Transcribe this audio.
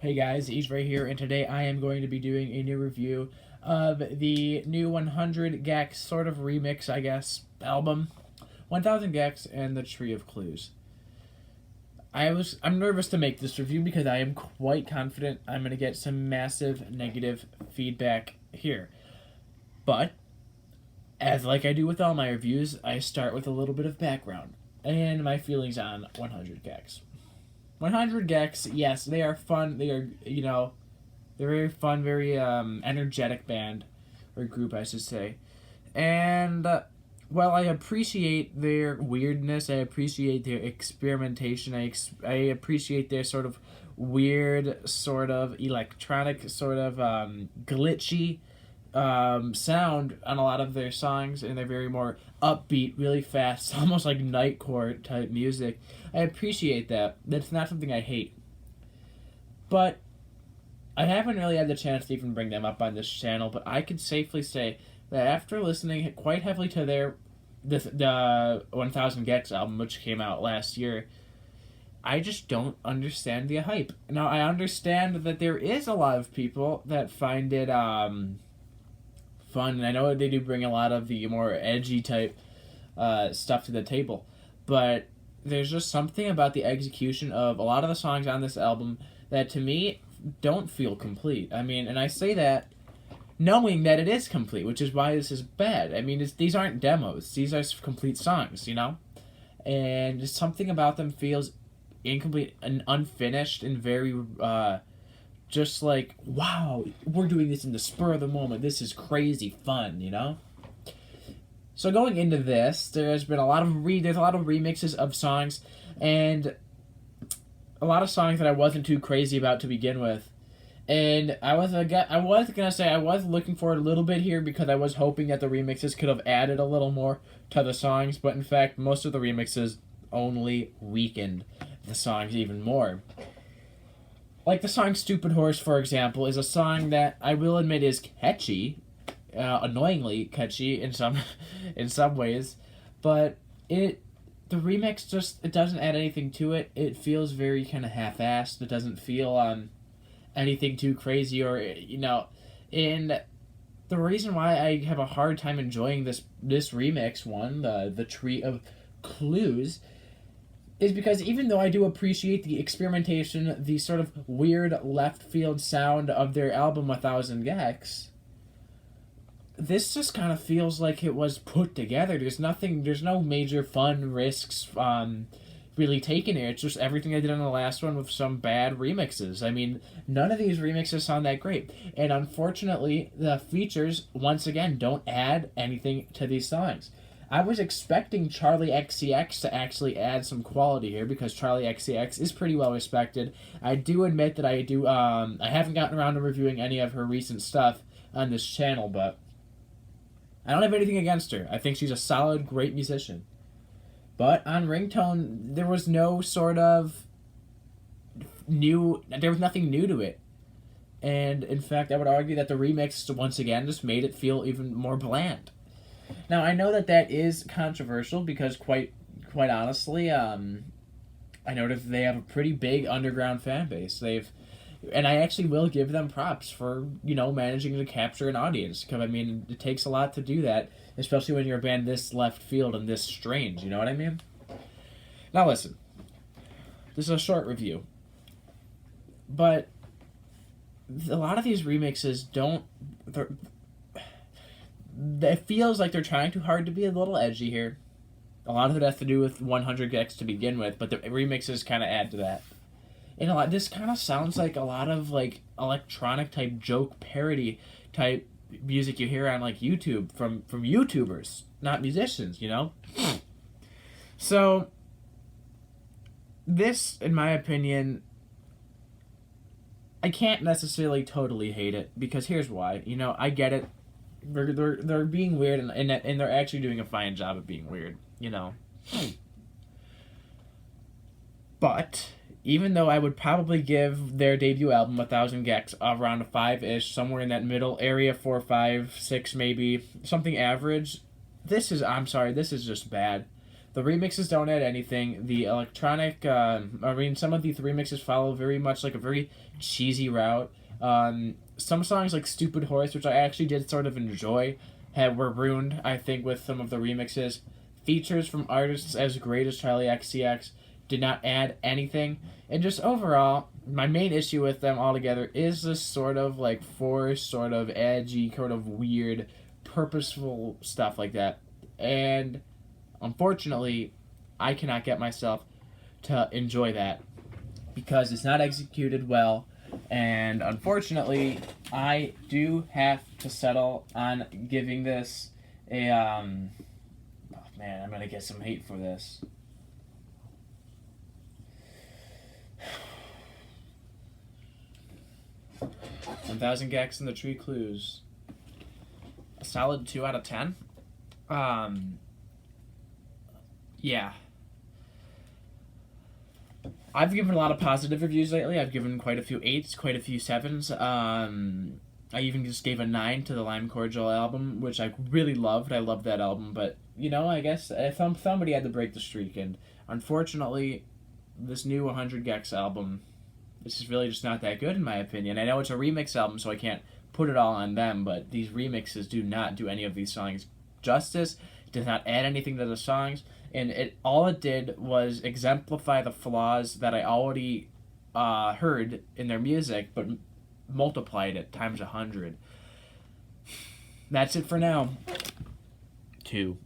Hey guys, Edre here, and today I am going to be doing a new review of the new 100 Gecs sort of remix, I guess, album, 1000 Gecs and the Tree of Clues. I'm nervous to make this review because I am quite confident I'm going to get some massive negative feedback here. But as like I do with all my reviews, I start with a little bit of background and my feelings on 100 Gecs. 100 Gecs, yes, they are fun. They are, they're very fun, very energetic band or group, I should say. And while I appreciate their weirdness, I appreciate their experimentation. I appreciate their sort of weird, sort of electronic, sort of glitchy sound on a lot of their songs, and they're very more upbeat, really fast, almost like nightcore type music. I appreciate that. That's not something I hate. But I haven't really had the chance to even bring them up on this channel, but I could safely say that after listening quite heavily to the 1000 Gecs album, which came out last year, I just don't understand the hype. Now, I understand that there is a lot of people that find it fun, and I know they do bring a lot of the more edgy type stuff to the table, but there's just something about the execution of a lot of the songs on this album that to me don't feel complete. I mean, and I say that knowing that it is complete, which is why this is bad. I mean, these aren't demos, these are complete songs, and just something about them feels incomplete and unfinished and very just like, wow, we're doing this in the spur of the moment. This is crazy fun. So going into this, there's been a lot of remixes of songs, and a lot of songs that I wasn't too crazy about to begin with. And I was looking for a little bit here because I was hoping that the remixes could have added a little more to the songs, but in fact, most of the remixes only weakened the songs even more. Like the song "Stupid Horse," for example, is a song that I will admit is catchy, annoyingly catchy in some ways, but the remix it doesn't add anything to it. It feels very kind of half-assed. It doesn't feel anything too crazy and the reason why I have a hard time enjoying this remix one, the Tree of Clues, is because even though I do appreciate the experimentation, the sort of weird left field sound of their album 1000 Gecs, this just kind of feels like it was put together. There's no major fun risks really taken here. It's just everything I did on the last one with some bad remixes. I mean, none of these remixes sound that great. And unfortunately, the features, once again, don't add anything to these songs. I was expecting Charlie XCX to actually add some quality here because Charlie XCX is pretty well respected. I do admit that I haven't gotten around to reviewing any of her recent stuff on this channel, but I don't have anything against her. I think she's a solid, great musician. But on Ringtone, there was no sort of there was nothing new to it. And in fact, I would argue that the remix, once again, just made it feel even more bland. Now, I know that is controversial because quite honestly, I noticed they have a pretty big underground fan base. And I actually will give them props for, managing to capture an audience. Because, I mean, it takes a lot to do that, especially when you're a band this left field and this strange, you know what I mean? Now listen, this is a short review. But a lot of these remixes it feels like they're trying too hard to be a little edgy here. A lot of it has to do with 100 Gecs to begin with, but the remixes kind of add to that. And this kind of sounds like a lot of like electronic type joke parody type music you hear on like YouTube from YouTubers, not musicians, So this, in my opinion, I can't necessarily totally hate it because here's why. I get it. They're being weird and they're actually doing a fine job of being weird, But even though I would probably give their debut album 1000 Gecs around a 5-ish, somewhere in that middle area, 4, 5, 6 maybe, something average, this is just bad. The remixes don't add anything. The electronic, some of these remixes follow very much like a very cheesy route. Some songs like Stupid Horse, which I actually did sort of enjoy, were ruined, I think, with some of the remixes. Features from artists as great as Charlie XCX did not add anything. And just overall, my main issue with them altogether is this sort of like forced, sort of edgy, sort of weird, purposeful stuff like that. And unfortunately, I cannot get myself to enjoy that because it's not executed well. And unfortunately, I do have to settle on giving this a oh man, I'm gonna get some hate for this. 1,000 Gecs and the Tree Clues. A solid 2 out of 10. Yeah. I've given a lot of positive reviews lately. I've given quite a few 8s, quite a few 7s. I even just gave a 9 to the Lime Cordial album, which I really loved. I loved that album, but, I guess if somebody had to break the streak, and unfortunately, this new 100 Gecs album, this is really just not that good in my opinion. I know it's a remix album, so I can't put it all on them, but these remixes do not do any of these songs justice. It does not add anything to the songs, and all it did was exemplify the flaws that I already heard in their music, but multiplied it times 100. That's it for now. 2.